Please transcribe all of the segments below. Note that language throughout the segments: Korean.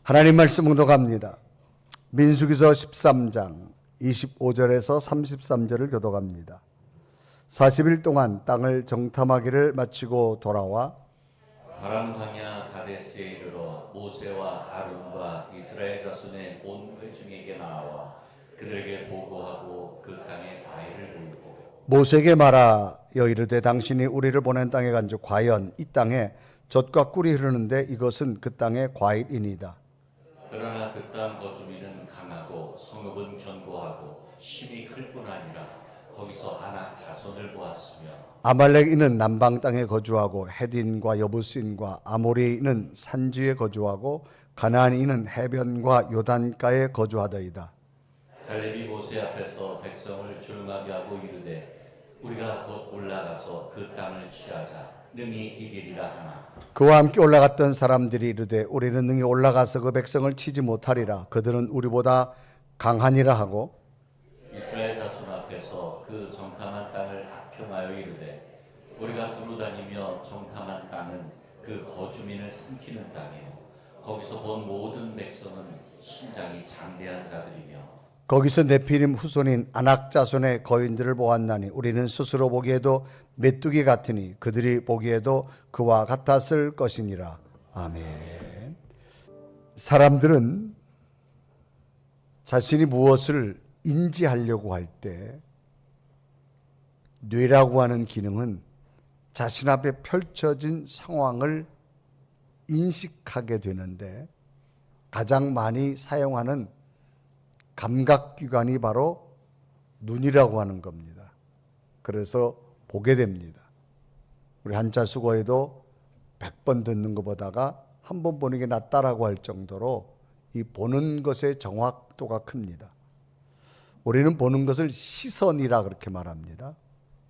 하나님 말씀 교독합니다. 민수기서 13장 25절에서 33절을 교독합니다. 40일 동안 땅을 정탐하기를 마치고 돌아와 바람 광야 가데스에 이르러 모세와 아론과 이스라엘 자손의 온 회중에게 나와 그들에게 보고하고 그 땅의 과일을 보이고 모세에게 말하여 이르되 당신이 우리를 보낸 땅에 간즉 과연 이 땅에 젖과 꿀이 흐르는데 이것은 그 땅의 과일이니이다. 그러나 그 땅 거주민은 강하고 성읍은 견고하고 심이 클 뿐 아니라 거기서 아낙 자손을 보았으며 아말렉인은 남방 땅에 거주하고 헤딘과 여부스인과 아모리인은 산지에 거주하고 가나안인은 해변과 요단가에 거주하더이다. 갈렙이 모세 앞에서 백성을 조용하게 하고 이르되 우리가 곧 올라가서 그 땅을 취하자 능히 이기리라 하나 그와 함께 올라갔던 사람들이 이르되 우리는 능히 올라가서 그 백성을 치지 못하리라. 그들은 우리보다 강하니라 하고 이스라엘 자손 앞에서 그 정탐한 땅을 악평하여 이르되 우리가 두루 다니며 정탐한 땅은 그 거주민을 삼키는 땅이요 거기서 본 모든 백성은 신장이 장대한 자들이며 거기서 네피림 후손인 아낙 자손의 거인들을 보았나니 우리는 스스로 보기에도 메뚜기 같으니 그들이 보기에도 그와 같았을 것이니라. 아멘. 사람들은 자신이 무엇을 인지하려고 할 때 뇌라고 하는 기능은 자신 앞에 펼쳐진 상황을 인식하게 되는데 가장 많이 사용하는 감각기관이 바로 눈이라고 하는 겁니다. 그래서 보게 됩니다. 우리 한자 수거에도 100번 듣는 것보다가 한 번 보는 게 낫다라고 할 정도로 이 보는 것의 정확도가 큽니다. 우리는 보는 것을 시선이라 그렇게 말합니다.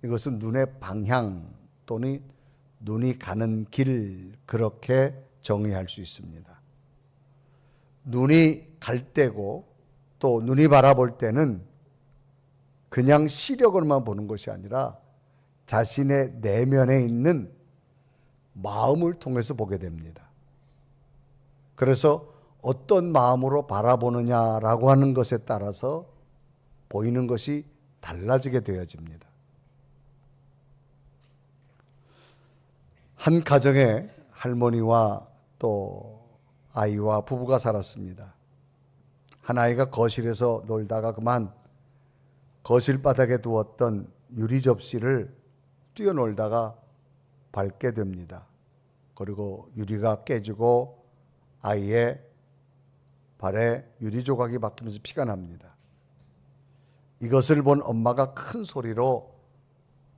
이것은 눈의 방향 또는 눈이 가는 길 그렇게 정의할 수 있습니다. 눈이 갈 때고 또 눈이 바라볼 때는 그냥 시력으로만 보는 것이 아니라 자신의 내면에 있는 마음을 통해서 보게 됩니다. 그래서 어떤 마음으로 바라보느냐라고 하는 것에 따라서 보이는 것이 달라지게 되어집니다. 한 가정에 할머니와 또 아이와 부부가 살았습니다. 한 아이가 거실에서 놀다가 그만 거실 바닥에 두었던 유리 접시를 뛰어놀다가 밟게 됩니다. 그리고 유리가 깨지고 아이의 발에 유리 조각이 박히면서 피가 납니다. 이것을 본 엄마가 큰 소리로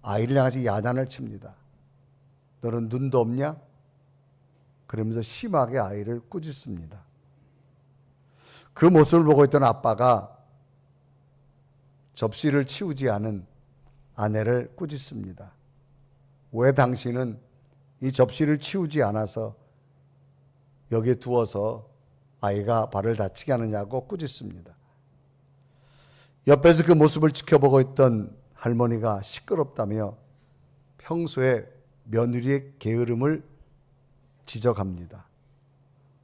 아이를 향해서 야단을 칩니다. 너는 눈도 없냐? 그러면서 심하게 아이를 꾸짖습니다. 그 모습을 보고 있던 아빠가 접시를 치우지 않은 아내를 꾸짖습니다. 왜 당신은 이 접시를 치우지 않아서 여기에 두어서 아이가 발을 다치게 하느냐고 꾸짖습니다. 옆에서 그 모습을 지켜보고 있던 할머니가 시끄럽다며 평소에 며느리의 게으름을 지적합니다.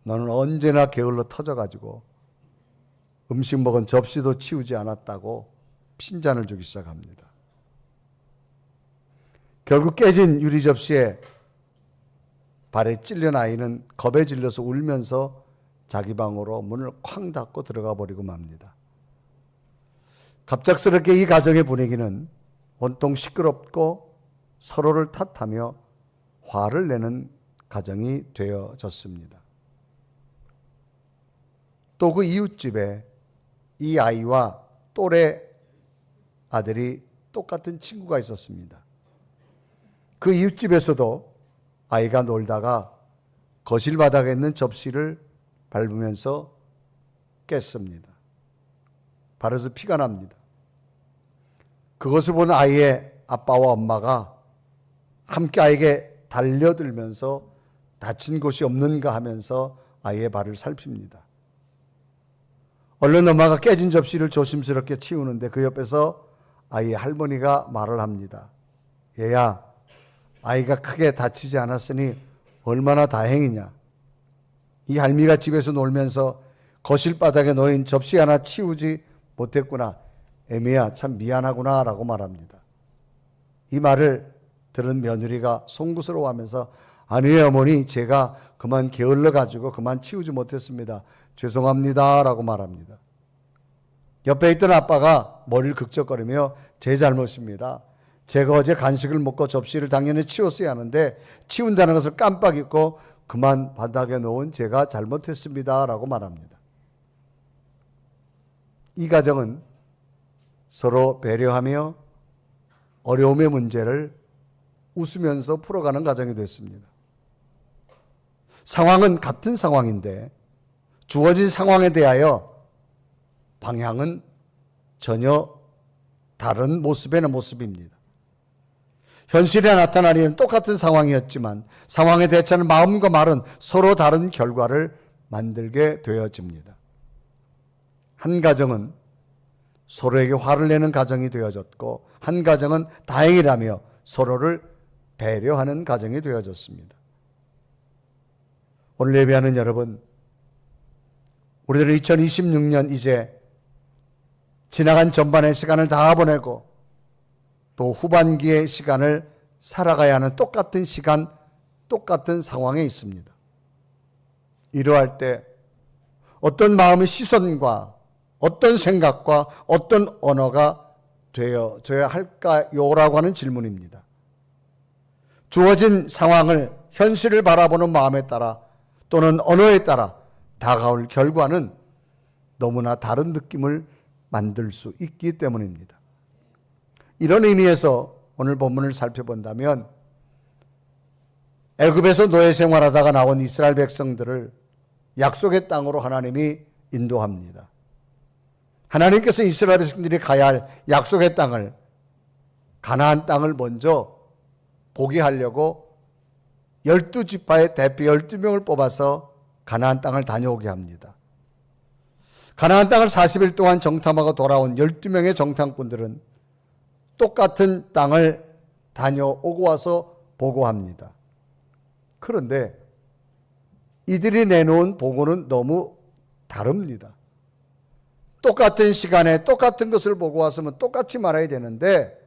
너는 언제나 게을러 터져가지고 음식 먹은 접시도 치우지 않았다고 핀잔을 주기 시작합니다. 결국 깨진 유리 접시에 발에 찔린 아이는 겁에 질려서 울면서 자기 방으로 문을 쾅 닫고 들어가 버리고 맙니다. 갑작스럽게 이 가정의 분위기는 온통 시끄럽고 서로를 탓하며 화를 내는 가정이 되어졌습니다. 또 그 이웃집에 이 아이와 또래 아들이 똑같은 친구가 있었습니다. 그 이웃집에서도 아이가 놀다가 거실 바닥에 있는 접시를 밟으면서 깼습니다. 발에서 피가 납니다. 그것을 본 아이의 아빠와 엄마가 함께 아이에게 달려들면서 다친 곳이 없는가 하면서 아이의 발을 살핍니다. 얼른 엄마가 깨진 접시를 조심스럽게 치우는데 그 옆에서 아이의 할머니가 말을 합니다. 얘야, 아이가 크게 다치지 않았으니 얼마나 다행이냐. 이 할미가 집에서 놀면서 거실 바닥에 놓인 접시 하나 치우지 못했구나. 애미야, 참 미안하구나 라고 말합니다. 이 말을 들은 며느리가 송구스러워하면서 아니에요 어머니, 제가 그만 게을러가지고 그만 치우지 못했습니다. 죄송합니다 라고 말합니다. 옆에 있던 아빠가 머리를 극적거리며 제 잘못입니다. 제가 어제 간식을 먹고 접시를 당연히 치웠어야 하는데 치운다는 것을 깜빡 잊고 그만 바닥에 놓은 제가 잘못했습니다 라고 말합니다. 이 가정은 서로 배려하며 어려움의 문제를 웃으면서 풀어가는 가정이 됐습니다. 상황은 같은 상황인데 주어진 상황에 대하여 방향은 전혀 다른 모습입니다. 현실에 나타나는 똑같은 상황이었지만 상황에 대처하는 마음과 말은 서로 다른 결과를 만들게 되어집니다. 한 가정은 서로에게 화를 내는 가정이 되어졌고 한 가정은 다행이라며 서로를 배려하는 가정이 되어졌습니다. 오늘 예배하는 여러분, 우리들은 2026년 이제 지나간 전반의 시간을 다 보내고 또 후반기의 시간을 살아가야 하는 똑같은 시간, 똑같은 상황에 있습니다. 이러할 때 어떤 마음의 시선과 어떤 생각과 어떤 언어가 되어져야 할까요라고 하는 질문입니다. 주어진 상황을, 현실을 바라보는 마음에 따라 또는 언어에 따라 다가올 결과는 너무나 다른 느낌을 만들 수 있기 때문입니다. 이런 의미에서 오늘 본문을 살펴본다면 애굽에서 노예 생활하다가 나온 이스라엘 백성들을 약속의 땅으로 하나님이 인도합니다. 하나님께서 이스라엘 백성들이 가야 할 약속의 땅을, 가나안 땅을 먼저 보게 하려고 12지파의 대표 12명을 뽑아서 가나안 땅을 다녀오게 합니다. 가나안 땅을 40일 동안 정탐하고 돌아온 12명의 정탐꾼들은 똑같은 땅을 다녀오고 와서 보고합니다. 그런데 이들이 내놓은 보고는 너무 다릅니다. 똑같은 시간에 똑같은 것을 보고 왔으면 똑같이 말해야 되는데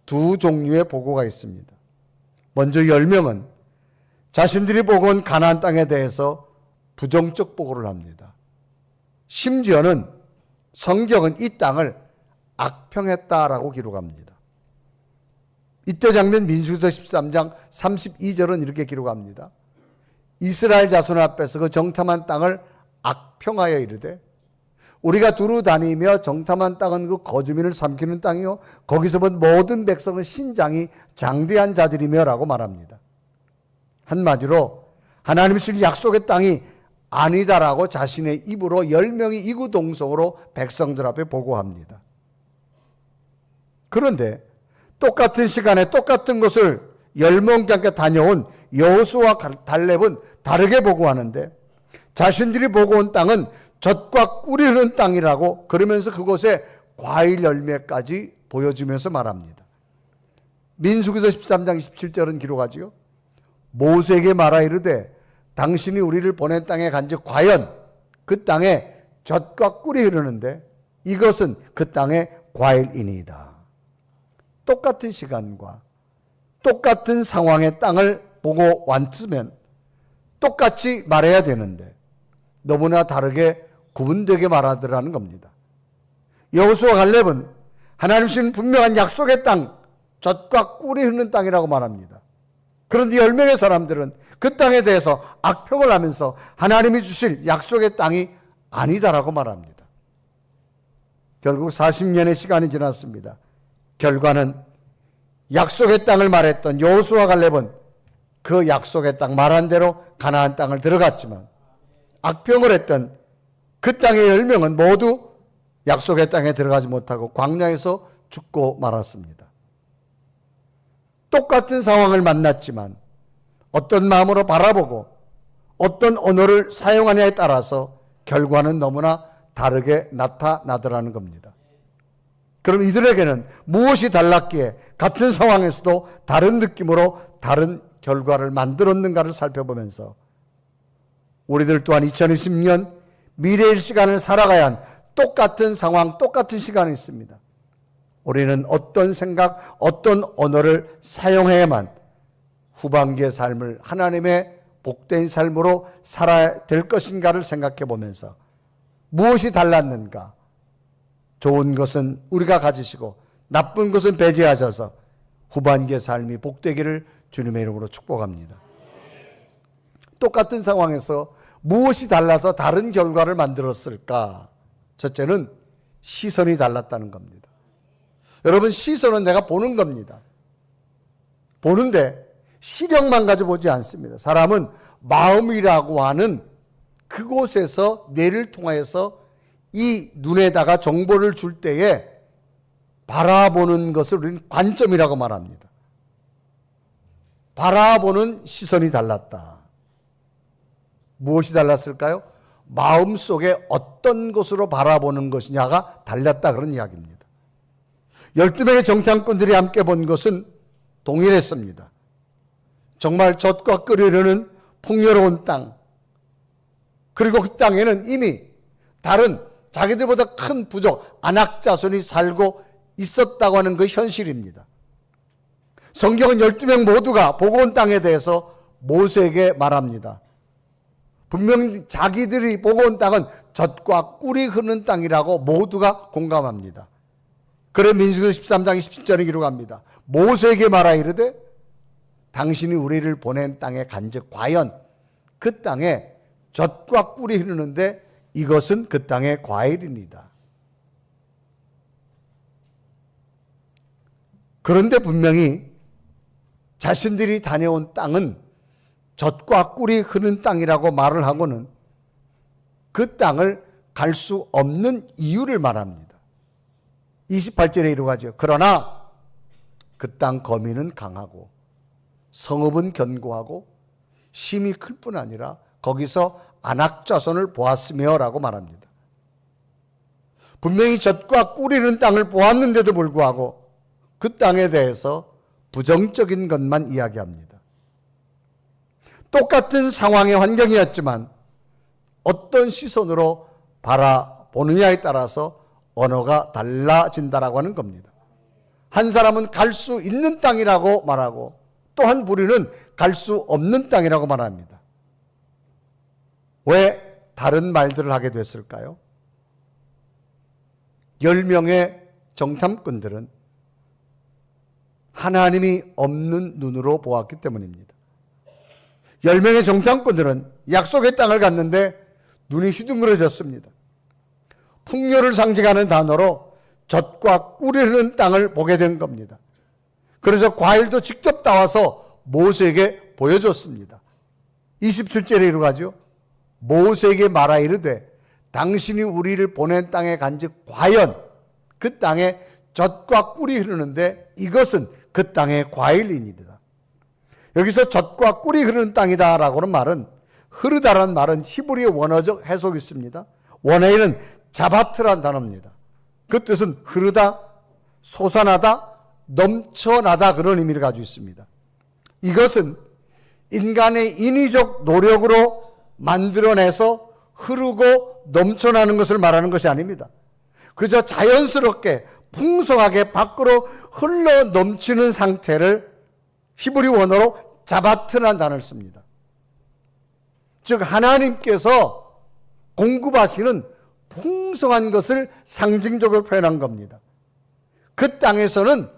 두 종류의 보고가 있습니다. 먼저 10명은 자신들이 보고 온 가나안 땅에 대해서 부정적 보고를 합니다. 심지어는 성경은 이 땅을 악평했다라고 기록합니다. 이때 장면 민수기서 13장 32절은 이렇게 기록합니다. 이스라엘 자손 앞에서 그 정탐한 땅을 악평하여 이르되 우리가 두루 다니며 정탐한 땅은 그 거주민을 삼키는 땅이요 거기서 본 모든 백성은 신장이 장대한 자들이며 라고 말합니다. 한마디로 하나님이 주신 약속의 땅이 아니다라고 자신의 입으로 10명이 이구동성으로 백성들 앞에 보고합니다. 그런데 똑같은 시간에 똑같은 곳을 10명과 함께 다녀온 여호수아와 갈렙은 다르게 보고하는데 자신들이 보고 온 땅은 젖과 꿀이 흐르는 땅이라고 그러면서 그곳에 과일 열매까지 보여주면서 말합니다. 민수기서 13장 27절은 기록하지요. 모세에게 말하 이르되 당신이 우리를 보낸 땅에 간즉 과연 그 땅에 젖과 꿀이 흐르는데 이것은 그 땅의 과일이니이다. 똑같은 시간과 똑같은 상황의 땅을 보고 왔으면 똑같이 말해야 되는데 너무나 다르게 구분되게 말하더라는 겁니다. 여호수아 갈렙은 하나님 주신 분명한 약속의 땅, 젖과 꿀이 흐르는 땅이라고 말합니다. 그런데 10명의 사람들은 그 땅에 대해서 악평을 하면서 하나님이 주실 약속의 땅이 아니다라고 말합니다. 결국 40년의 시간이 지났습니다. 결과는 약속의 땅을 말했던 여호수아 갈렙은 그 약속의 땅 말한 대로 가나안 땅을 들어갔지만 악평을 했던 그 땅의 10명은 모두 약속의 땅에 들어가지 못하고 광야에서 죽고 말았습니다. 똑같은 상황을 만났지만 어떤 마음으로 바라보고 어떤 언어를 사용하냐에 따라서 결과는 너무나 다르게 나타나더라는 겁니다. 그럼 이들에게는 무엇이 달랐기에 같은 상황에서도 다른 느낌으로 다른 결과를 만들었는가를 살펴보면서 우리들 또한 2020년 미래의 시간을 살아가야 한 똑같은 상황, 똑같은 시간이 있습니다. 우리는 어떤 생각, 어떤 언어를 사용해야만 후반기의 삶을 하나님의 복된 삶으로 살아야 될 것인가를 생각해 보면서 무엇이 달랐는가? 좋은 것은 우리가 가지시고 나쁜 것은 배제하셔서 후반기의 삶이 복되기를 주님의 이름으로 축복합니다. 똑같은 상황에서 무엇이 달라서 다른 결과를 만들었을까? 첫째는 시선이 달랐다는 겁니다. 여러분, 시선은 내가 보는 겁니다. 보는데 시력만 가지고 보지 않습니다. 사람은 마음이라고 하는 그곳에서 뇌를 통해서 이 눈에다가 정보를 줄 때에 바라보는 것을 우리는 관점이라고 말합니다. 바라보는 시선이 달랐다. 무엇이 달랐을까요? 마음속에 어떤 것으로 바라보는 것이냐가 달랐다, 그런 이야기입니다. 12명의 정탐꾼들이 함께 본 것은 동일했습니다. 정말 젖과 끓이려는 풍요로운 땅, 그리고 그 땅에는 이미 다른 자기들보다 큰 부족, 안악자손이 살고 있었다고 하는 그 현실입니다. 성경은 12명 모두가 보고 온 땅에 대해서 모세에게 말합니다. 분명히 자기들이 보고 온 땅은 젖과 꿀이 흐르는 땅이라고 모두가 공감합니다. 그래 민수기 13장 17절에 기록합니다. 모세에게 말하 이르되 당신이 우리를 보낸 땅에 간즉 과연 그 땅에 젖과 꿀이 흐르는데 이것은 그 땅의 과일입니다. 그런데 분명히 자신들이 다녀온 땅은 젖과 꿀이 흐르는 땅이라고 말을 하고는 그 땅을 갈 수 없는 이유를 말합니다. 28절에 이루어가죠. 그러나 그 땅 거민은 강하고 성읍은 견고하고 심이 클 뿐 아니라 거기서 안악자손을 보았으며 라고 말합니다. 분명히 젖과 꿀이 흐르는 땅을 보았는데도 불구하고 그 땅에 대해서 부정적인 것만 이야기합니다. 똑같은 상황의 환경이었지만 어떤 시선으로 바라보느냐에 따라서 언어가 달라진다라고 하는 겁니다. 한 사람은 갈 수 있는 땅이라고 말하고 또 한 부류는 갈 수 없는 땅이라고 말합니다. 왜 다른 말들을 하게 됐을까요? 10명의 정탐꾼들은 하나님이 없는 눈으로 보았기 때문입니다. 10명의 정탐꾼들은 약속의 땅을 갔는데 눈이 휘둥그레졌습니다. 풍요를 상징하는 단어로 젖과 꿀이 흐르는 땅을 보게 된 겁니다. 그래서 과일도 직접 따와서 모세에게 보여줬습니다. 27절에 이루어가죠. 모세에게 말하 이르되 당신이 우리를 보낸 땅에 간즉 과연 그 땅에 젖과 꿀이 흐르는데 이것은 그 땅의 과일이니이다. 여기서 젖과 꿀이 흐르는 땅이다 라고 하는 말은, 흐르다라는 말은 히브리의 원어적 해석이 있습니다. 원어에는 자바트라는 단어입니다. 그 뜻은 흐르다, 솟아나다, 넘쳐나다, 그런 의미를 가지고 있습니다. 이것은 인간의 인위적 노력으로 만들어내서 흐르고 넘쳐나는 것을 말하는 것이 아닙니다. 그저 자연스럽게 풍성하게 밖으로 흘러 넘치는 상태를 히브리 원어로 자바트라는 단어를 씁니다. 즉 하나님께서 공급하시는 풍성한 것을 상징적으로 표현한 겁니다. 그 땅에서는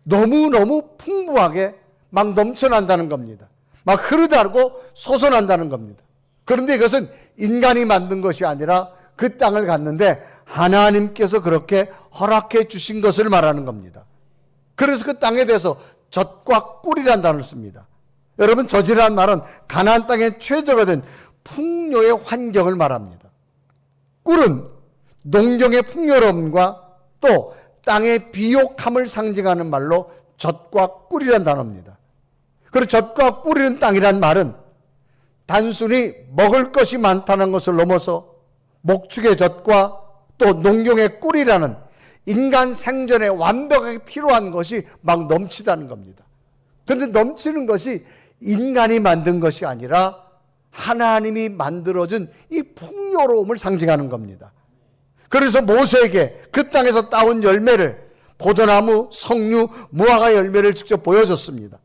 너무너무 풍부하게 막 넘쳐난다는 겁니다. 막 흐르다고 솟아난다는 겁니다. 그런데 이것은 인간이 만든 것이 아니라 그 땅을 갔는데 하나님께서 그렇게 허락해 주신 것을 말하는 겁니다. 그래서 그 땅에 대해서 젖과 꿀이라는 단어를 씁니다. 여러분, 젖이라는 말은 가나안 땅의 최저가 된 풍요의 환경을 말합니다. 꿀은 농경의 풍요로움과 또 땅의 비옥함을 상징하는 말로 젖과 꿀이라는 단어입니다. 그리고 젖과 꿀이라는 땅이라는 말은 단순히 먹을 것이 많다는 것을 넘어서 목축의 젖과 또 농경의 꿀이라는 인간 생존에 완벽하게 필요한 것이 막 넘치다는 겁니다. 그런데 넘치는 것이 인간이 만든 것이 아니라 하나님이 만들어준 이 풍요로움을 상징하는 겁니다. 그래서 모세에게 그 땅에서 따온 열매를, 포도나무, 석류, 무화과 열매를 직접 보여줬습니다.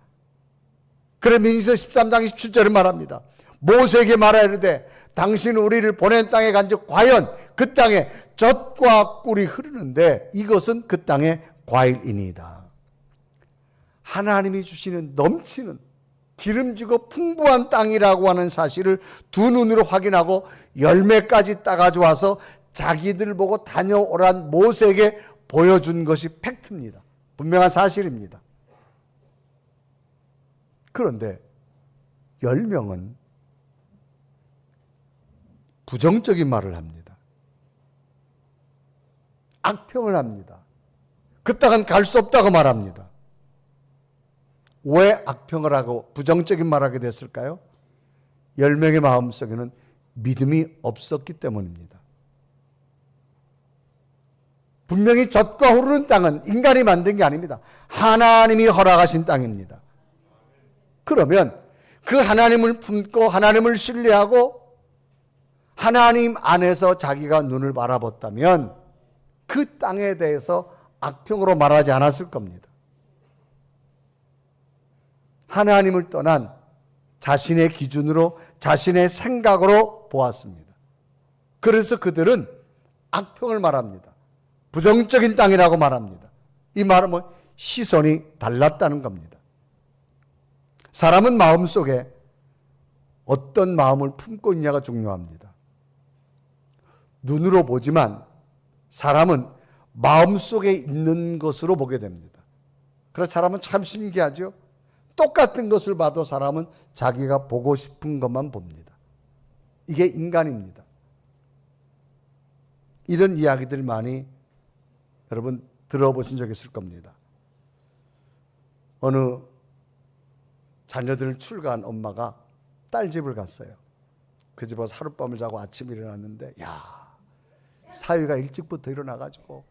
그래 민수기 13장 27절을 말합니다. 모세에게 말하이르되 당신은 우리를 보낸 땅에 간즉 과연 그 땅에 젖과 꿀이 흐르는데 이것은 그 땅의 과일이니이다. 하나님이 주시는 넘치는 기름지고 풍부한 땅이라고 하는 사실을 두 눈으로 확인하고 열매까지 따가지고 와서 자기들 보고 다녀오란 모세에게 보여준 것이 팩트입니다. 분명한 사실입니다. 그런데 10명은 부정적인 말을 합니다. 악평을 합니다. 그 땅은 갈 수 없다고 말합니다. 왜 악평을 하고 부정적인 말하게 됐을까요? 10명의 마음속에는 믿음이 없었기 때문입니다. 분명히 젖과 흐르는 땅은 인간이 만든 게 아닙니다. 하나님이 허락하신 땅입니다. 그러면 그 하나님을 품고 하나님을 신뢰하고 하나님 안에서 자기가 눈을 바라봤다면 그 땅에 대해서 악평으로 말하지 않았을 겁니다. 하나님을 떠난 자신의 기준으로 자신의 생각으로 보았습니다. 그래서 그들은 악평을 말합니다. 부정적인 땅이라고 말합니다. 이 말은 시선이 달랐다는 겁니다. 사람은 마음속에 어떤 마음을 품고 있냐가 중요합니다. 눈으로 보지만 사람은 마음속에 있는 것으로 보게 됩니다. 그래서 사람은 참 신기하죠. 똑같은 것을 봐도 사람은 자기가 보고 싶은 것만 봅니다. 이게 인간입니다. 이런 이야기들 많이 여러분 들어보신 적 있을 겁니다. 어느 자녀들을 출가한 엄마가 딸 집을 갔어요. 그 집에서 하룻밤을 자고 아침에 일어났는데 사위가 일찍부터 일어나가지고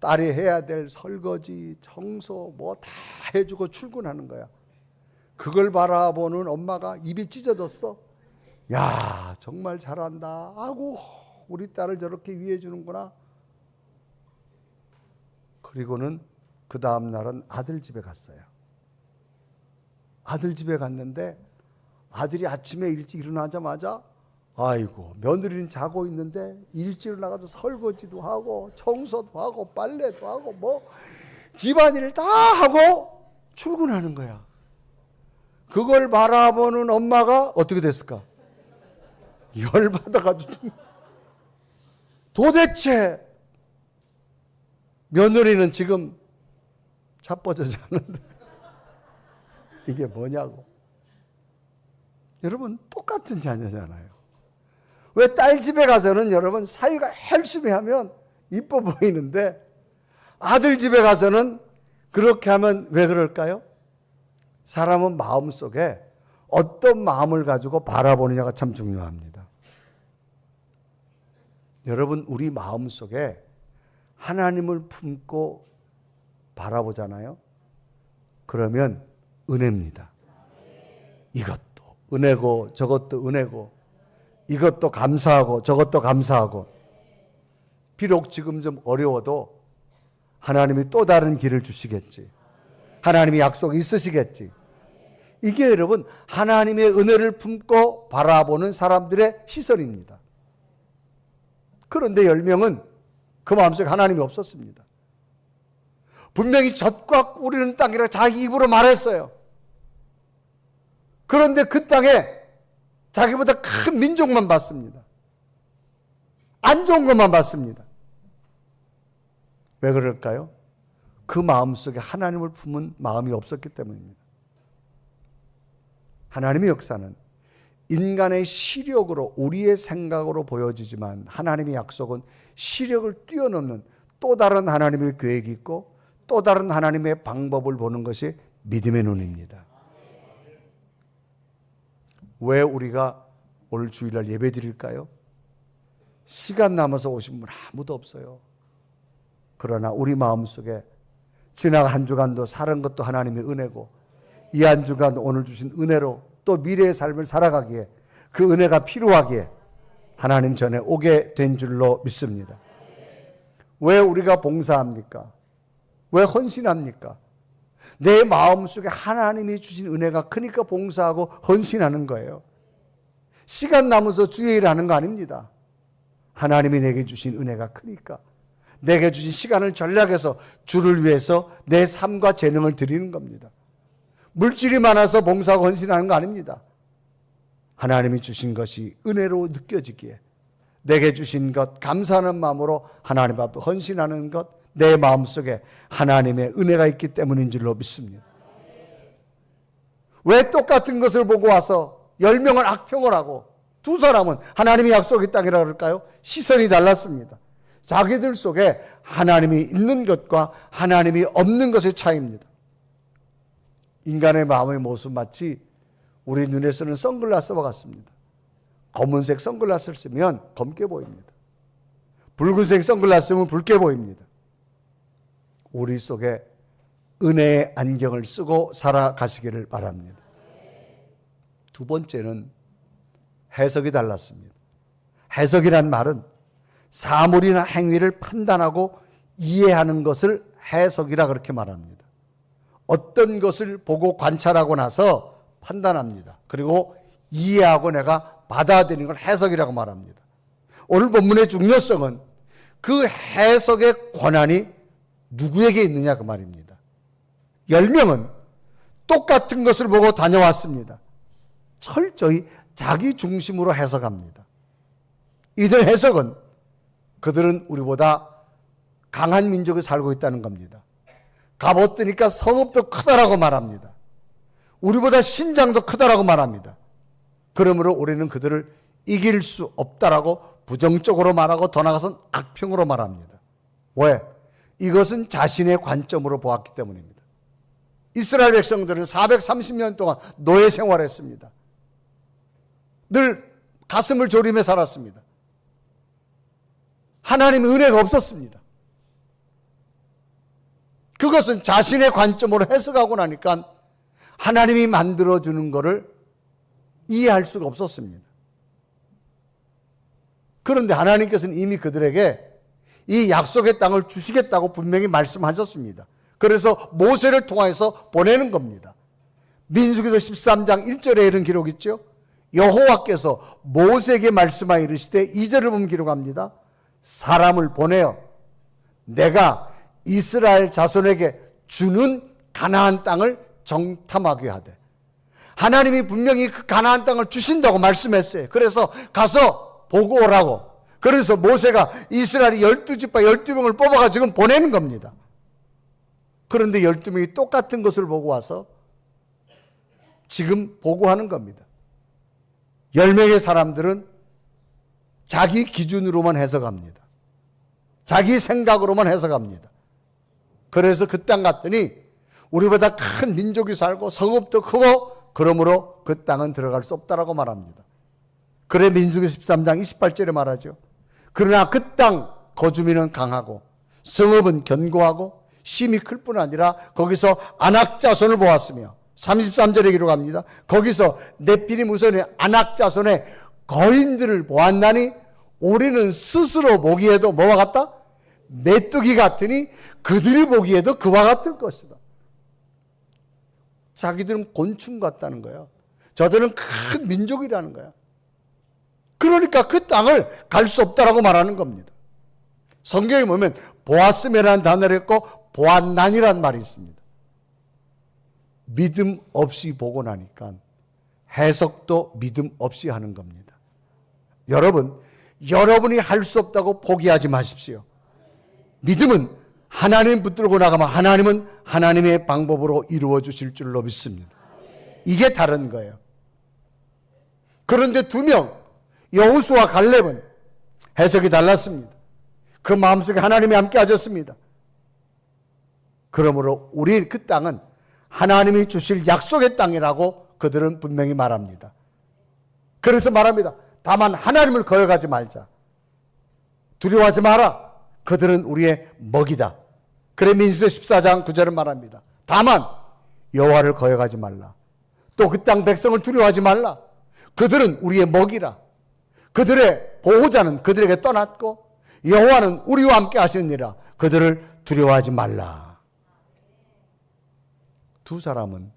딸이 해야 될 설거지, 청소 뭐 다 해주고 출근하는 거야. 그걸 바라보는 엄마가 입이 찢어졌어. 정말 잘한다. 아이고 우리 딸을 저렇게 위해 주는구나. 그리고는 그 다음 날은 아들 집에 갔어요. 아들 집에 갔는데 아들이 아침에 일찍 일어나자마자 아이고 며느리는 자고 있는데 일찍 일어나가서 설거지도 하고 청소도 하고 빨래도 하고 뭐 집안일을 다 하고 출근하는 거야. 그걸 바라보는 엄마가 어떻게 됐을까? 열받아가지고 도대체 며느리는 지금 자빠져지 않는데 이게 뭐냐고. 여러분 똑같은 자녀잖아요. 왜 딸 집에 가서는 여러분 사위가 열심히 하면 이뻐 보이는데 아들 집에 가서는 그렇게 하면 왜 그럴까요? 사람은 마음속에 어떤 마음을 가지고 바라보느냐가 참 중요합니다. 여러분 우리 마음속에 하나님을 품고 바라보잖아요. 그러면 은혜입니다. 이것도 은혜고 저것도 은혜고 이것도 감사하고 저것도 감사하고 비록 지금 좀 어려워도 하나님이 또 다른 길을 주시겠지. 하나님이 약속이 있으시겠지. 이게 여러분 하나님의 은혜를 품고 바라보는 사람들의 시선입니다. 그런데 10명은 그 마음속에 하나님이 없었습니다. 분명히 젖과 꿀이는 땅이라 자기 입으로 말했어요. 그런데 그 땅에 자기보다 큰 민족만 봤습니다. 안 좋은 것만 봤습니다. 왜 그럴까요? 그 마음속에 하나님을 품은 마음이 없었기 때문입니다. 하나님의 역사는 인간의 시력으로 우리의 생각으로 보여지지만 하나님의 약속은 시력을 뛰어넘는 또 다른 하나님의 계획이 있고 또 다른 하나님의 방법을 보는 것이 믿음의 눈입니다. 왜 우리가 오늘 주일날 예배 드릴까요? 시간 남아서 오신 분 아무도 없어요. 그러나 우리 마음속에 지난 한 주간도 살은 것도 하나님의 은혜고 이 한 주간 오늘 주신 은혜로 또 미래의 삶을 살아가기에 그 은혜가 필요하기에 하나님 전에 오게 된 줄로 믿습니다. 왜 우리가 봉사합니까? 왜 헌신합니까? 내 마음속에 하나님이 주신 은혜가 크니까 봉사하고 헌신하는 거예요. 시간 남아서 주의 일 하는 거 아닙니다. 하나님이 내게 주신 은혜가 크니까 내게 주신 시간을 전략해서 주를 위해서 내 삶과 재능을 드리는 겁니다. 물질이 많아서 봉사하고 헌신하는 거 아닙니다. 하나님이 주신 것이 은혜로 느껴지기에 내게 주신 것 감사하는 마음으로 하나님 앞에 헌신하는 것, 내 마음속에 하나님의 은혜가 있기 때문인 줄로 믿습니다. 왜 똑같은 것을 보고 와서 10명은 악평을 하고 두 사람은 하나님이 약속의 땅이라고 그럴까요? 시선이 달랐습니다. 자기들 속에 하나님이 있는 것과 하나님이 없는 것의 차이입니다. 인간의 마음의 모습 마치 우리 눈에 쓰는 선글라스와 같습니다. 검은색 선글라스를 쓰면 검게 보입니다. 붉은색 선글라스는 붉게 보입니다. 우리 속에 은혜의 안경을 쓰고 살아가시기를 바랍니다. 두 번째는 해석이 달랐습니다. 해석이란 말은 사물이나 행위를 판단하고 이해하는 것을 해석이라 그렇게 말합니다. 어떤 것을 보고 관찰하고 나서 판단합니다. 그리고 이해하고 내가 받아들이는 걸 해석이라고 말합니다. 오늘 본문의 중요성은 그 해석의 권한이 누구에게 있느냐 그 말입니다. 10명은 똑같은 것을 보고 다녀왔습니다. 철저히 자기 중심으로 해석합니다. 이들 해석은 그들은 우리보다 강한 민족에 살고 있다는 겁니다. 갑옷드니까 성읍도 크다라고 말합니다. 우리보다 신장도 크다라고 말합니다. 그러므로 우리는 그들을 이길 수 없다라고 부정적으로 말하고 더 나아가서는 악평으로 말합니다. 왜? 이것은 자신의 관점으로 보았기 때문입니다. 이스라엘 백성들은 430년 동안 노예 생활했습니다. 늘 가슴을 졸이며 살았습니다. 하나님의 은혜가 없었습니다. 그것은 자신의 관점으로 해석하고 나니까 하나님이 만들어주는 것을 이해할 수가 없었습니다. 그런데 하나님께서는 이미 그들에게 이 약속의 땅을 주시겠다고 분명히 말씀하셨습니다. 그래서 모세를 통해서 보내는 겁니다. 민수기서 13장 1절에 이런 기록이 있죠. 여호와께서 모세에게 말씀하여 이르시되 2절을 보면 기록합니다. 사람을 보내어 내가 이스라엘 자손에게 주는 가나안 땅을 정탐하게 하되, 하나님이 분명히 그 가나안 땅을 주신다고 말씀했어요. 그래서 가서 보고 오라고. 그래서 모세가 이스라엘이 12지파 12명을 뽑아가 지금 보내는 겁니다. 그런데 12명이 똑같은 것을 보고 와서 지금 보고하는 겁니다. 10명의 사람들은 자기 기준으로만 해석합니다. 자기 생각으로만 해석합니다. 그래서 그 땅 갔더니 우리보다 큰 민족이 살고 성읍도 크고 그러므로 그 땅은 들어갈 수 없다라고 말합니다. 그래 민수기 13장 28절에 말하죠. 그러나 그 땅 거주민은 강하고 성읍은 견고하고 심이 클 뿐 아니라 거기서 아낙 자손을 보았으며 33절에 기록합니다. 거기서 네피림 우선의 아낙 자손의 거인들을 보았나니 우리는 스스로 보기에도 뭐와 같다? 메뚜기 같으니 그들이 보기에도 그와 같을 것이다. 자기들은 곤충 같다는 거야. 저들은 큰 민족이라는 거야. 그러니까 그 땅을 갈 수 없다라고 말하는 겁니다. 성경에 보면 보았음이라는 단어를 했고 보았나니라는 말이 있습니다. 믿음 없이 보고 나니까 해석도 믿음 없이 하는 겁니다. 여러분이 할 수 없다고 포기하지 마십시오. 믿음은 하나님 붙들고 나가면 하나님은 하나님의 방법으로 이루어 주실 줄로 믿습니다. 이게 다른 거예요. 그런데 2명 여호수아 갈렙은 해석이 달랐습니다. 그 마음속에 하나님이 함께 하셨습니다. 그러므로 우리 그 땅은 하나님이 주실 약속의 땅이라고 그들은 분명히 말합니다. 그래서 말합니다. 다만 하나님을 거역하지 말자. 두려워하지 마라. 그들은 우리의 먹이다. 그래 민수기 14장 9절은 말합니다. 다만 여호와를 거역하지 말라. 또 그 땅 백성을 두려워하지 말라. 그들은 우리의 먹이라. 그들의 보호자는 그들에게 떠났고 여호와는 우리와 함께 하시느니라. 그들을 두려워하지 말라. 두 사람은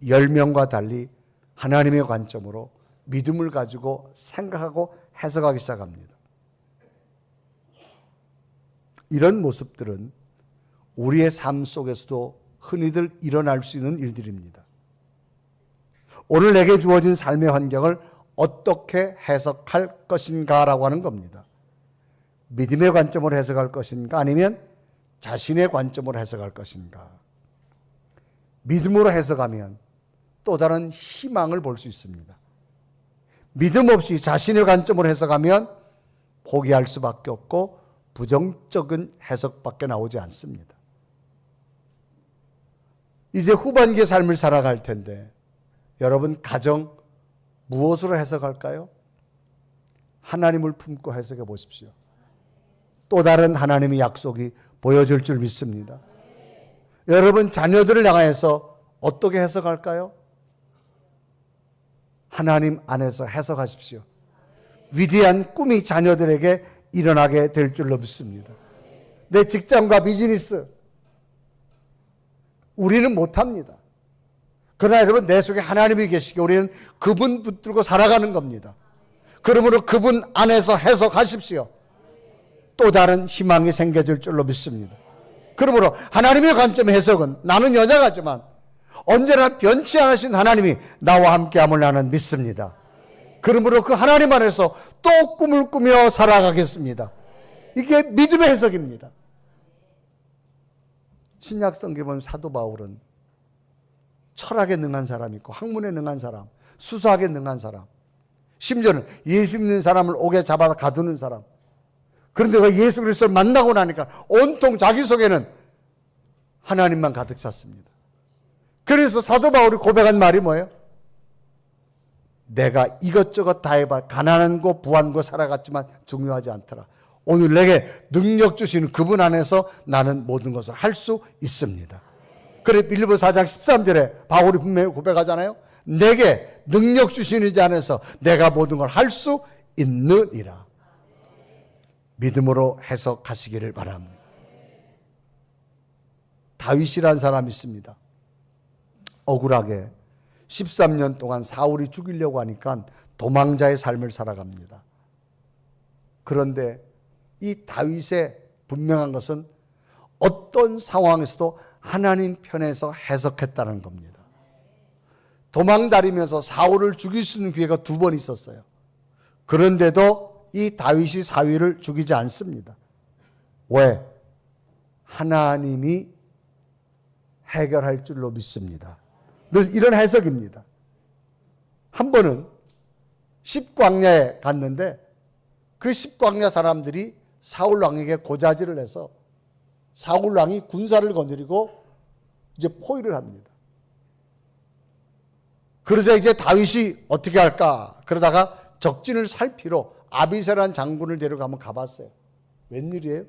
10명과 달리 하나님의 관점으로 믿음을 가지고 생각하고 해석하기 시작합니다. 이런 모습들은 우리의 삶 속에서도 흔히들 일어날 수 있는 일들입니다. 오늘 내게 주어진 삶의 환경을 어떻게 해석할 것인가라고 하는 겁니다. 믿음의 관점으로 해석할 것인가 아니면 자신의 관점으로 해석할 것인가. 믿음으로 해석하면 또 다른 희망을 볼 수 있습니다. 믿음 없이 자신의 관점으로 해석하면 포기할 수밖에 없고 부정적인 해석밖에 나오지 않습니다. 이제 후반기의 삶을 살아갈 텐데 여러분 가정 무엇으로 해석할까요? 하나님을 품고 해석해 보십시오. 또 다른 하나님의 약속이 보여줄 줄 믿습니다. 여러분 자녀들을 향해서 어떻게 해석할까요? 하나님 안에서 해석하십시오. 위대한 꿈이 자녀들에게 일어나게 될 줄로 믿습니다. 내 직장과 비즈니스 우리는 못합니다. 그러나 여러분 내 속에 하나님이 계시기에 우리는 그분 붙들고 살아가는 겁니다. 그러므로 그분 안에서 해석하십시오. 또 다른 희망이 생겨질 줄로 믿습니다. 그러므로 하나님의 관점의 해석은 나는 여자가지만 언제나 변치 않으신 하나님이 나와 함께함을 나는 믿습니다. 그러므로 그 하나님 안에서 또 꿈을 꾸며 살아가겠습니다. 이게 믿음의 해석입니다. 신약 성경에 보면 사도 바울은 철학에 능한 사람이 있고 학문에 능한 사람, 수사학에 능한 사람, 심지어는 예수 믿는 사람을 옥에 잡아서 가두는 사람. 그런데 그 예수 그리스도를 만나고 나니까 온통 자기 속에는 하나님만 가득 찼습니다. 그래서 사도 바울이 고백한 말이 뭐예요? 내가 이것저것 다 해봐 가난하고 부한고 살아갔지만 중요하지 않더라. 오늘 내게 능력 주시는 그분 안에서 나는 모든 것을 할 수 있습니다. 그래 빌립보서 4장 13절에 바울이 분명히 고백하잖아요. 내게 능력 주시는 자 안에서 내가 모든 걸 할 수 있느니라. 믿음으로 해석하시기를 바랍니다. 다윗이라는 사람이 있습니다. 억울하게 13년 동안 사울이 죽이려고 하니까 도망자의 삶을 살아갑니다. 그런데 이 다윗의 분명한 것은 어떤 상황에서도 하나님 편에서 해석했다는 겁니다. 도망다니면서 사울을 죽일 수 있는 기회가 2번 있었어요. 그런데도 이 다윗이 사위를 죽이지 않습니다. 왜? 하나님이 해결할 줄로 믿습니다. 늘 이런 해석입니다. 한 번은 십광야에 갔는데 그 십광야 사람들이 사울 왕에게 고자질을 해서 사울 왕이 군사를 거느리고 이제 포위를 합니다. 그러자 이제 다윗이 어떻게 할까? 그러다가 적진을 살피러 아비새라는 장군을 데리고 한번 가봤어요. 웬일이에요?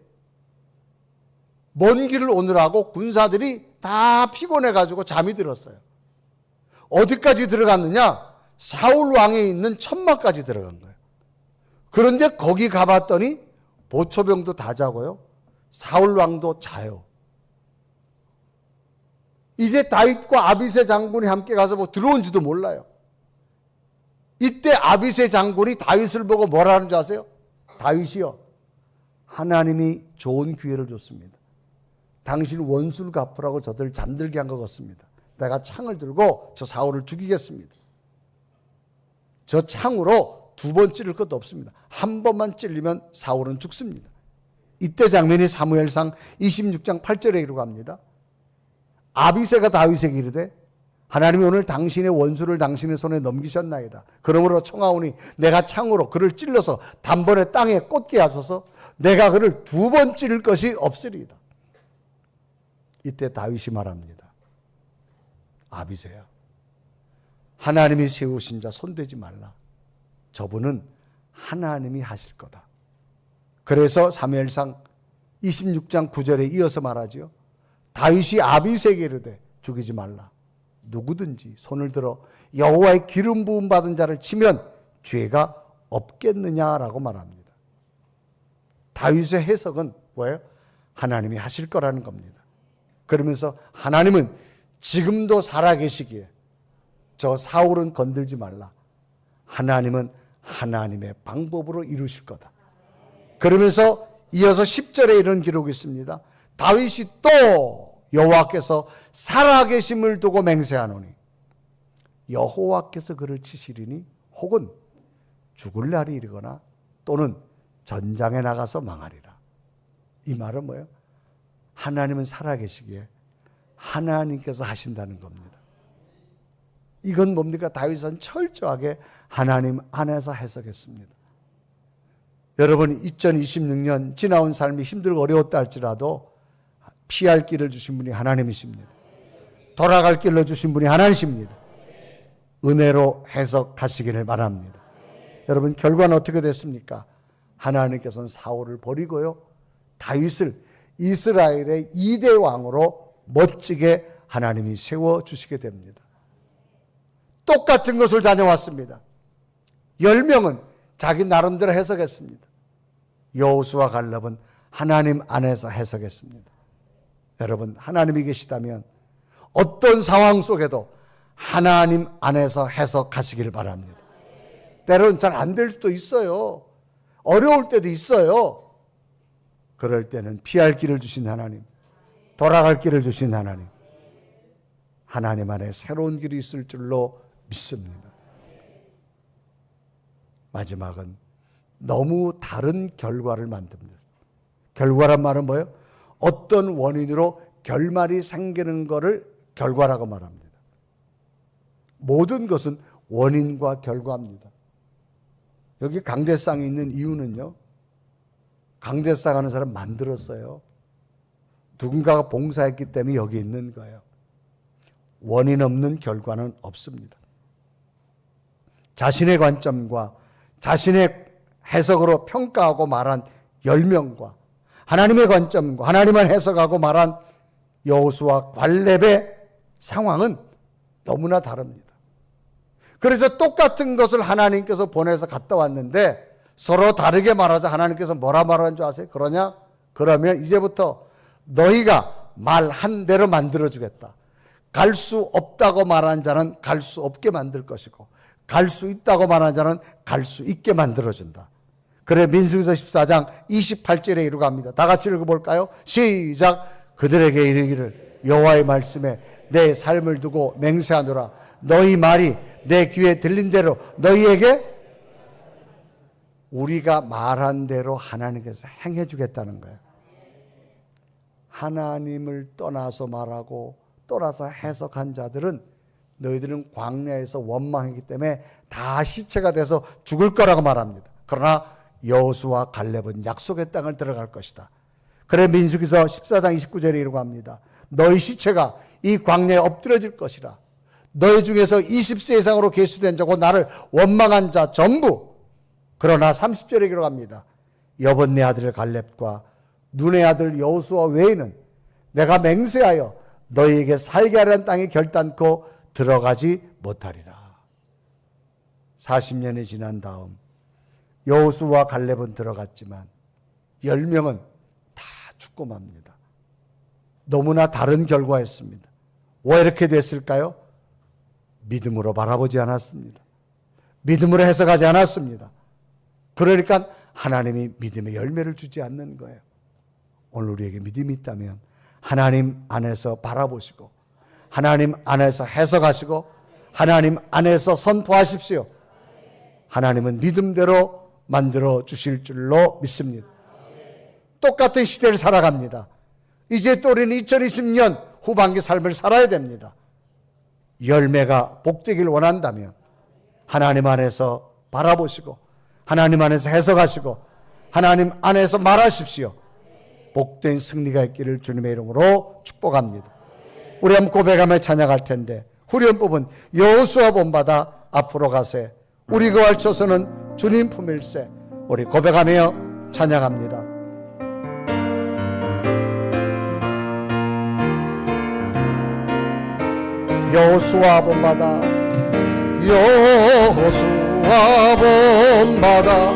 먼 길을 오느라고 군사들이 다 피곤해가지고 잠이 들었어요. 어디까지 들어갔느냐? 사울 왕에 있는 천막까지 들어간 거예요. 그런데 거기 가봤더니 보초병도 다 자고요. 사울 왕도 자요. 이제 다윗과 아비새 장군이 함께 가서 뭐 들어온지도 몰라요. 이때 아비새 장군이 다윗을 보고 뭐라 하는 줄 아세요? 다윗이요, 하나님이 좋은 기회를 줬습니다. 당신 원수를 갚으라고 저들 잠들게 한 것 같습니다. 내가 창을 들고 저 사울을 죽이겠습니다. 저 창으로 2번 찌를 것도 없습니다. 한 번만 찔리면 사울은 죽습니다. 이때 장면이 사무엘상 26장 8절에 기록합니다. 아비새가 다윗에게 이르되 하나님이 오늘 당신의 원수를 당신의 손에 넘기셨나이다. 그러므로 청하오니 내가 창으로 그를 찔러서 단번에 땅에 꽂게 하소서. 내가 그를 2번 찌를 것이 없으리이다. 이때 다윗이 말합니다. 아비새야, 하나님이 세우신 자 손대지 말라. 저분은 하나님이 하실 거다. 그래서 사무엘상 26장 9절에 이어서 말하죠. 다윗이 아비새에게 이르되 죽이지 말라. 누구든지 손을 들어 여호와의 기름 부음 받은 자를 치면 죄가 없겠느냐라고 말합니다. 다윗의 해석은 뭐예요? 하나님이 하실 거라는 겁니다. 그러면서 하나님은 지금도 살아계시기에 저 사울은 건들지 말라. 하나님은 하나님의 방법으로 이루실 거다. 그러면서 이어서 10절에 이런 기록이 있습니다. 다윗이 또 여호와께서 살아계심을 두고 맹세하노니 여호와께서 그를 치시리니 혹은 죽을 날이 이르거나 또는 전장에 나가서 망하리라. 이 말은 뭐예요? 하나님은 살아계시기에 하나님께서 하신다는 겁니다. 이건 뭡니까? 다윗은 철저하게 하나님 안에서 해석했습니다. 여러분 2026년 지나온 삶이 힘들고 어려웠다 할지라도 피할 길을 주신 분이 하나님이십니다. 돌아갈 길로 주신 분이 하나님이십니다. 은혜로 해석하시기를 바랍니다. 여러분 결과는 어떻게 됐습니까? 하나님께서는 사울을 버리고요, 다윗을 이스라엘의 2대 왕으로 멋지게 하나님이 세워주시게 됩니다. 똑같은 것을 다녀왔습니다. 10명은 자기 나름대로 해석했습니다. 여호수아 갈렙은 하나님 안에서 해석했습니다. 여러분 하나님이 계시다면 어떤 상황 속에도 하나님 안에서 해석하시길 바랍니다. 때로는 잘 안 될 수도 있어요. 어려울 때도 있어요. 그럴 때는 피할 길을 주신 하나님, 돌아갈 길을 주신 하나님, 하나님 안에 새로운 길이 있을 줄로 믿습니다. 마지막은 너무 다른 결과를 만듭니다. 결과란 말은 뭐예요? 어떤 원인으로 결말이 생기는 것을 결과라고 말합니다. 모든 것은 원인과 결과입니다. 여기 강대상이 있는 이유는요, 강대상 하는 사람 만들었어요. 누군가가 봉사했기 때문에 여기 있는 거예요. 원인 없는 결과는 없습니다. 자신의 관점과 자신의 해석으로 평가하고 말한 10명과 하나님의 관점과 하나님을 해석하고 말한 여호수아 갈렙의 상황은 너무나 다릅니다. 그래서 똑같은 것을 하나님께서 보내서 갔다 왔는데 서로 다르게 말하자 하나님께서 뭐라 말하는 줄 아세요? 그러면 이제부터 너희가 말한 대로 만들어주겠다. 갈 수 없다고 말한 자는 갈 수 없게 만들 것이고 갈 수 있다고 말한 자는 갈 수 있게 만들어준다. 그래 민수기서 14장 28절에 이루고 갑니다. 다 같이 읽어볼까요? 시작. 그들에게 이르기를 여호와의 말씀에 내 삶을 두고 맹세하노라. 너희 말이 내 귀에 들린 대로 너희에게 우리가 말한 대로 하나님께서 행해 주겠다는 거예요. 하나님을 떠나서 말하고 떠나서 해석한 자들은 너희들은 광야에서 원망했기 때문에 다 시체가 돼서 죽을 거라고 말합니다. 그러나 여호수아 갈렙은 약속의 땅을 들어갈 것이다. 그래 민수기서 14장 29절에 이러고 합니다. 너희 시체가 이 광야에 엎드려질 것이라. 너희 중에서 20세 이상으로 계수된 자고 나를 원망한 자 전부. 그러나 30절에 기록합니다. 여본네 아들 갈렙과 눈의 아들 여호수아 외에는 내가 맹세하여 너희에게 살게 하려는 땅에 결단코 들어가지 못하리라. 40년이 지난 다음 여호수아 갈렙은 들어갔지만 10명은 다 죽고 맙니다. 너무나 다른 결과였습니다. 왜 이렇게 됐을까요? 믿음으로 바라보지 않았습니다. 믿음으로 해석하지 않았습니다. 그러니까 하나님이 믿음의 열매를 주지 않는 거예요. 오늘 우리에게 믿음이 있다면 하나님 안에서 바라보시고 하나님 안에서 해석하시고 하나님 안에서 선포하십시오. 하나님은 믿음대로 만들어 주실 줄로 믿습니다. 똑같은 시대를 살아갑니다. 이제 또 우리는 2020년 후반기 삶을 살아야 됩니다. 열매가 복되길 원한다면 하나님 안에서 바라보시고 하나님 안에서 해석하시고 하나님 안에서 말하십시오. 복된 승리가 있기를 주님의 이름으로 축복합니다. 우리 한번 고백하며 찬양할 텐데 후련법은 여호수아 본받아 앞으로 가세 우리 그 알초서는 주님 품일세. 우리 고백하며 찬양합니다. 여호수아 본받아 여호수아 본받아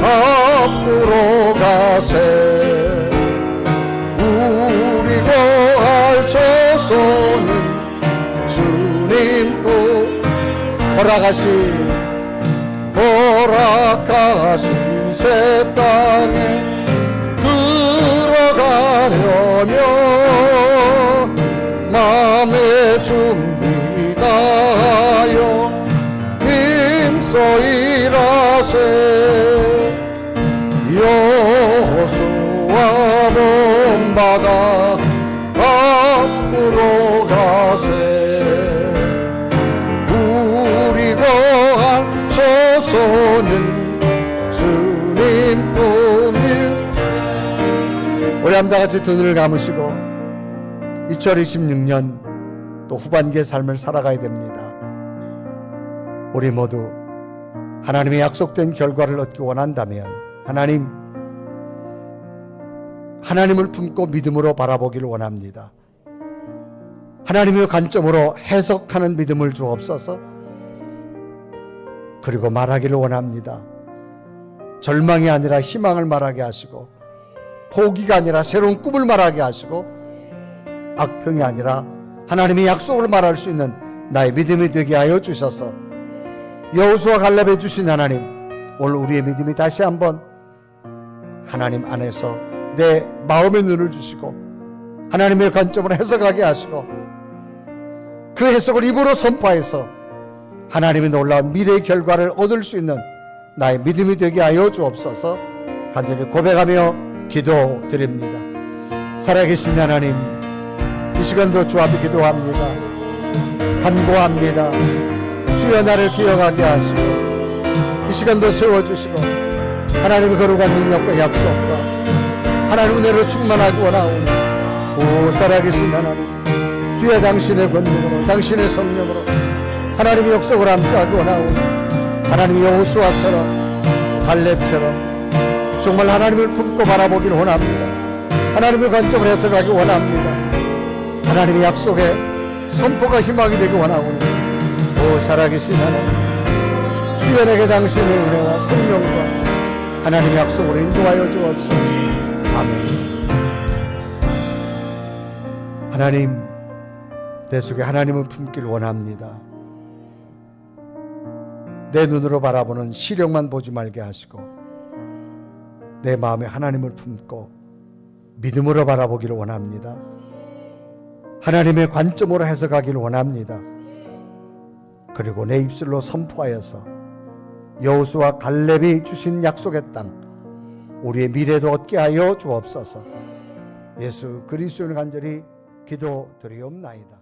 앞으로 가세 우리 거할 조선은 주님 그 허락하신 새 땅에 들어가려면 마음의 준비다하여 힘써 일하세 여호수아 본받아 앞으로 가세 우리 거할 조선은 주님 꿈일. 우리 함 다같이 두 눈을 감으시고 2026년 또 후반기의 삶을 살아가야 됩니다. 우리 모두 하나님의 약속된 결과를 얻기 원한다면 하나님을 품고 믿음으로 바라보기를 원합니다. 하나님의 관점으로 해석하는 믿음을 주옵소서. 그리고 말하기를 원합니다. 절망이 아니라 희망을 말하게 하시고 포기가 아니라 새로운 꿈을 말하게 하시고 악평이 아니라 하나님의 약속을 말할 수 있는 나의 믿음이 되게 하여 주셔서 여호수아 갈렙해 주신 하나님, 오늘 우리의 믿음이 다시 한번 하나님 안에서 내 마음의 눈을 주시고 하나님의 관점으로 해석하게 하시고 그 해석을 입으로 선포해서 하나님의 놀라운 미래의 결과를 얻을 수 있는 나의 믿음이 되게 하여 주옵소서. 간절히 고백하며 기도드립니다. 살아계신 하나님, 이 시간도 주 앞에 기도합니다. 간구합니다. 주여 나를 기억하게 하시고 이 시간도 세워주시고 하나님의 거룩한 능력과 약속과 하나님 은혜로 충만하기 원하오니 오 살아계신 하나님, 주여 당신의 권능으로 당신의 성령으로 하나님의 약속을 함께하기 원하오니 하나님의 여호수아처럼 갈렙처럼 정말 하나님을 품고 바라보기를 원합니다. 하나님의 관점을 해석하기 원합니다. 하나님의 약속에 선포가 희망이 되기 원하오니 오 살아계신 하나님, 주여 내게 당신의 은혜와 성령과 하나님의 약속으로 인도하여 주옵소서. 아멘. 하나님, 내 속에 하나님을 품기를 원합니다. 내 눈으로 바라보는 시력만 보지 말게 하시고 내 마음에 하나님을 품고 믿음으로 바라보기를 원합니다. 하나님의 관점으로 해석하기를 원합니다. 그리고 내 입술로 선포하여서 여호수아 갈렙이 주신 약속의 땅 우리의 미래도 얻게 하여 주옵소서. 예수 그리스도를 간절히 기도드리옵나이다.